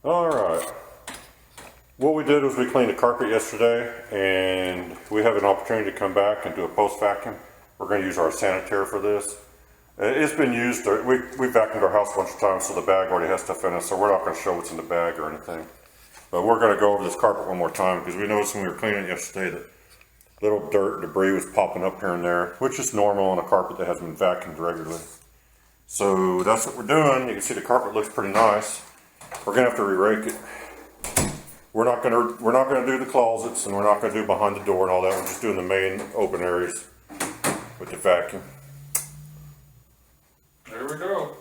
Alright, what we did was we cleaned the carpet yesterday, and we have an opportunity to come back and do a post vacuum. We're going to use our sanitary for this. It's been used, we vacuumed our house a bunch of times, so the bag already has stuff in it, so we're not going to show what's in the bag or anything. But we're going to go over this carpet one more time, because we noticed when we were cleaning it yesterday that little dirt and debris was popping up here and there, which is normal on a carpet that hasn't been vacuumed regularly. So that's what we're doing. You can see the carpet looks pretty nice. We're gonna have to re-rake it. We're not gonna do the closets, and we're not gonna do behind the door and all that. We're just doing the main open areas with the vacuum. There we go.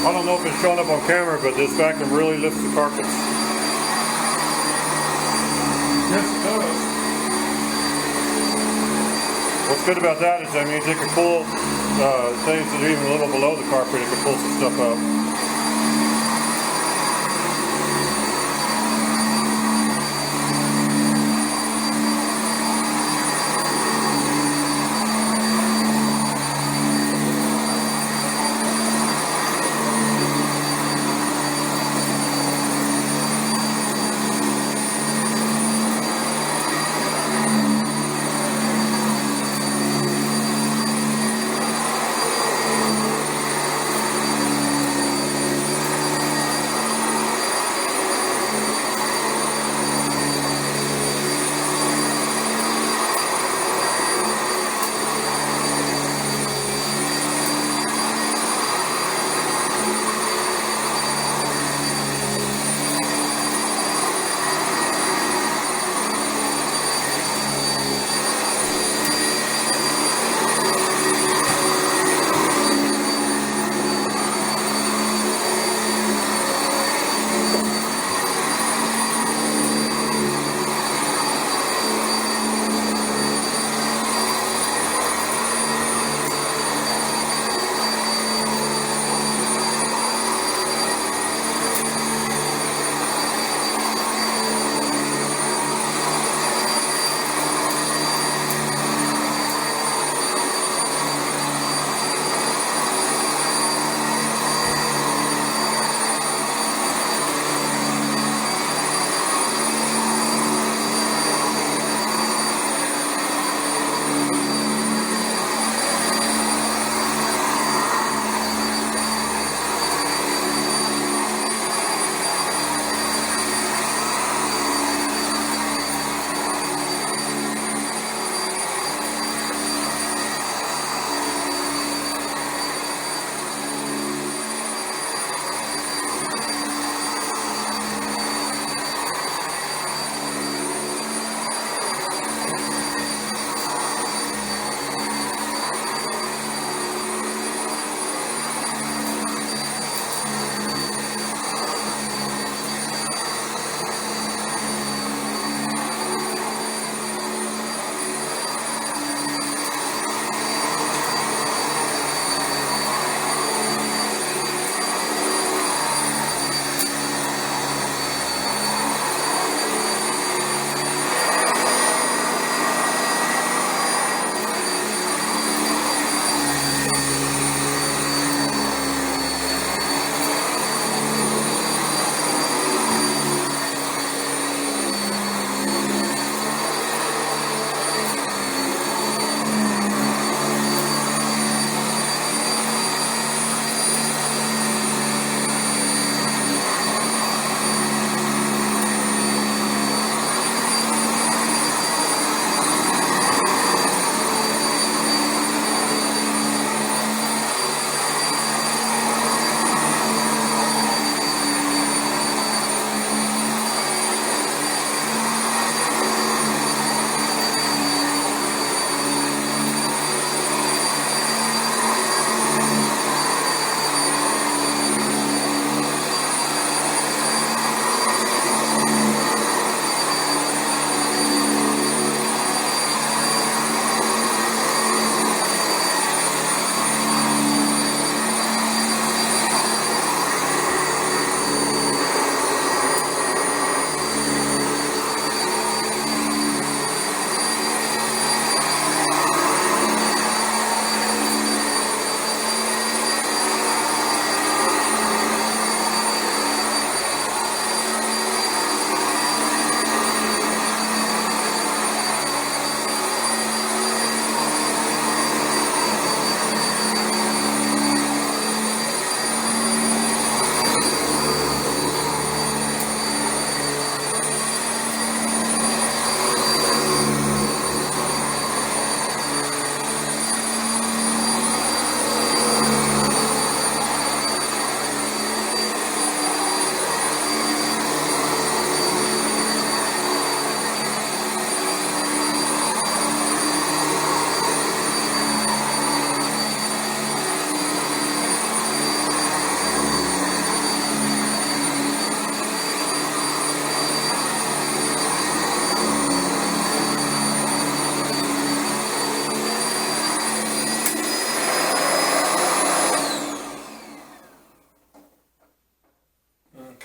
I don't know if it's showing up on camera, but this vacuum really lifts the carpets. Yes, it does. What's good about that is that means it can pull things that are even a little below the carpet. It can pull some stuff out.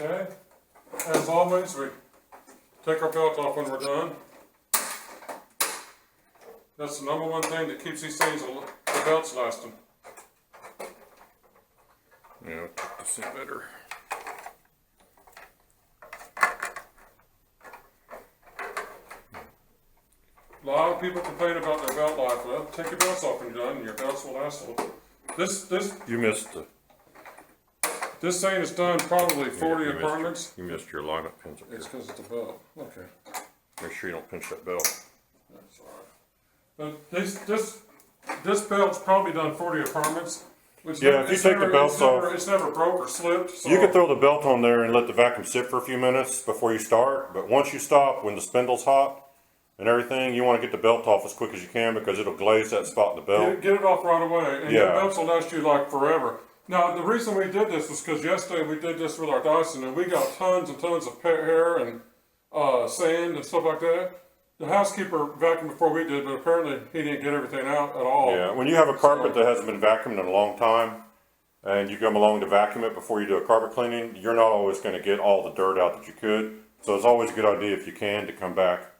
Okay. As always, we take our belt off when we're done. That's the number one thing that keeps these things, the belts lasting. Yeah, this is better. A lot of people complain about their belt life. Well, take your belts off when you're done, and your belts will last a little. You missed the. This thing is done probably 40 you missed apartments. You missed your lineup pins up here. It's because it's a belt. Okay. Make sure you don't pinch that belt. That's all right. But this belt's probably done 40 apartments. Which Yeah, if you take the belts off, it's never broke or slipped. So. you can throw the belt on there and let the vacuum sit for a few minutes before you start. But once you stop, when the spindle's hot and everything, you want to get the belt off as quick as you can because it'll glaze that spot in the belt. Get it off right away, and Yeah. your belts will last you like forever. Now, the reason we did this was because yesterday we did this with our Dyson, and we got tons and tons of pet hair and sand and stuff like that. The housekeeper vacuumed before we did, but apparently he didn't get everything out at all. Yeah, when you have a carpet that hasn't been vacuumed in a long time, and you come along to vacuum it before you do a carpet cleaning, you're not always going to get all the dirt out that you could. So it's always a good idea if you can to come back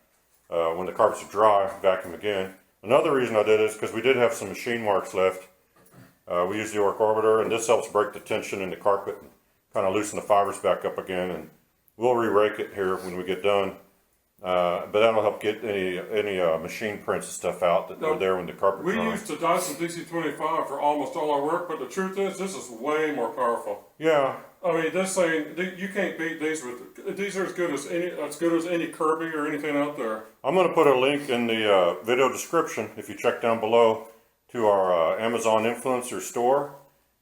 when the carpets are dry, vacuum again. Another reason I did it is because we did have some machine marks left. We use the Orc Orbiter, and this helps break the tension in the carpet and kind of loosen the fibers back up again. And we'll re-rake it here when we get done. But that'll help get any machine prints and stuff out that were there when the carpet We dried. used the Dyson DC-25 for almost all our work, but the truth is, this is way more powerful. Yeah. I mean, this thing, you can't beat these with. These are as good as any Kirby or anything out there. I'm going to put a link in the video description if you check down below to our Amazon influencer store,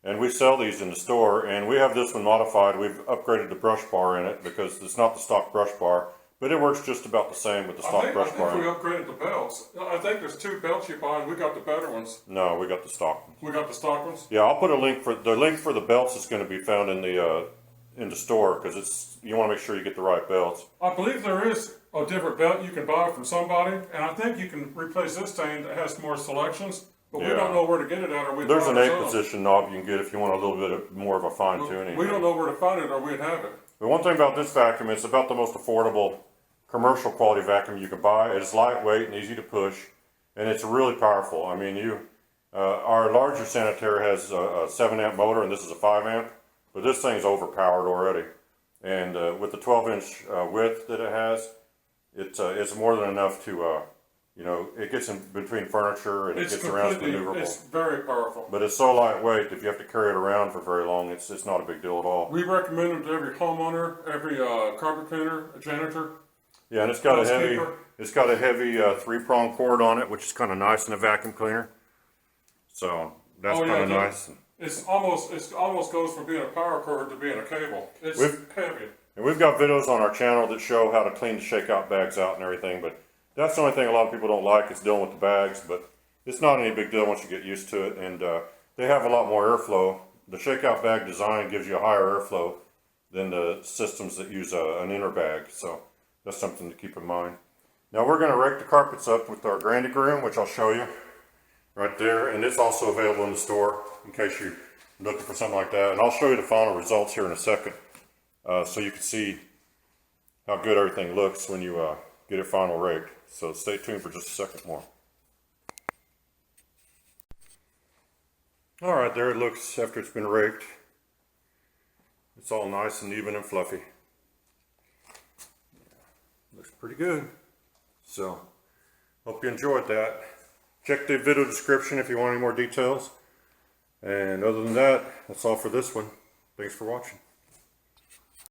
and we sell these in the store. And we have this one modified. We've upgraded the brush bar in it because it's not the stock brush bar, but it works just about the same with the stock brush bar. I think we upgraded the belts. I think there's two belts you buy, and we got the better ones. No, we got the stock ones. We got the stock ones. Yeah, I'll put a link for the belts is going to be found in the store because you want to make sure you get the right belts. I believe there is a different belt you can buy from somebody, and I think you can replace this thing that has more selections. But we don't know where to get it at, or we'd There's buy an it 8 ourselves. position knob you can get if you want a little bit more of a fine tuning. We don't know where to find it, or we'd have it. The one thing about this vacuum, it's about the most affordable commercial quality vacuum you can buy. It's lightweight and easy to push, and it's really powerful. I mean, our larger sanitary has a 7-amp motor, and this is a 5-amp, but this thing's overpowered already. And with the 12-inch width that it has, it's more than enough to, it gets in between furniture and it gets around, it's maneuverable. It's very powerful. But it's so lightweight, if you have to carry it around for very long, it's not a big deal at all. We recommend it to every homeowner, every carpet cleaner, janitor. Yeah, and it's got a heavy 3-prong cord on it, which is kind of nice in a vacuum cleaner. So that's kind of nice. It almost goes from being a power cord to being a cable. It's heavy. And we've got videos on our channel that show how to clean the shakeout bags out and everything, but that's the only thing a lot of people don't like is dealing with the bags, but it's not any big deal once you get used to it, and they have a lot more airflow. The shakeout bag design gives you a higher airflow than the systems that use an inner bag, so that's something to keep in mind. Now we're going to rake the carpets up with our Grandy Groom, which I'll show you right there, and it's also available in the store in case you're looking for something like that. And I'll show you the final results here in a second, so you can see how good everything looks when you get it final raked. So stay tuned for just a second more. All right, there it looks after it's been raked. It's all nice and even and fluffy. Looks pretty good. So, hope you enjoyed that. Check the video description if you want any more details. And other than that, that's all for this one. Thanks for watching.